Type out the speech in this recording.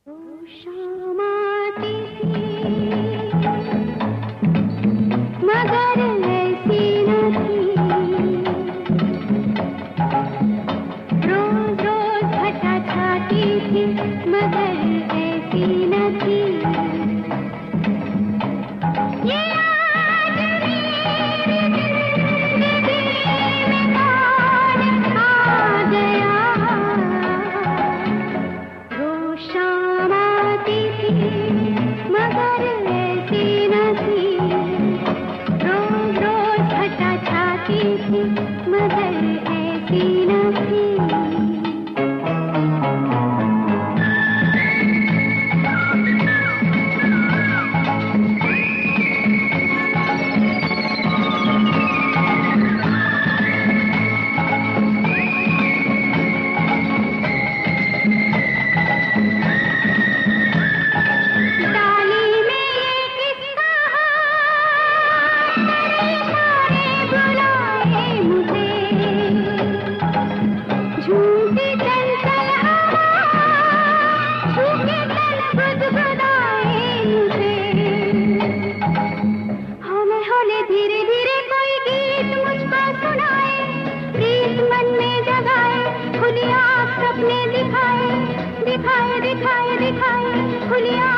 शाम आती थी मगर ऐसी न थी, रोज रोज घटा छाती थी मगर ऐसी न थी। ये आज मेरी जिंदगी में कौन आ गया, रोज शाम आती थी मगर ऐसी न थी, रोज रोज घटा छाती थी मगर ऐसी न थी। धीरे धीरे कोई गीत मुझको सुनाए, प्रीत मन में जगाए, खुली आँख सपने दिखाए, दिखाए दिखाए दिखाए खुली आँख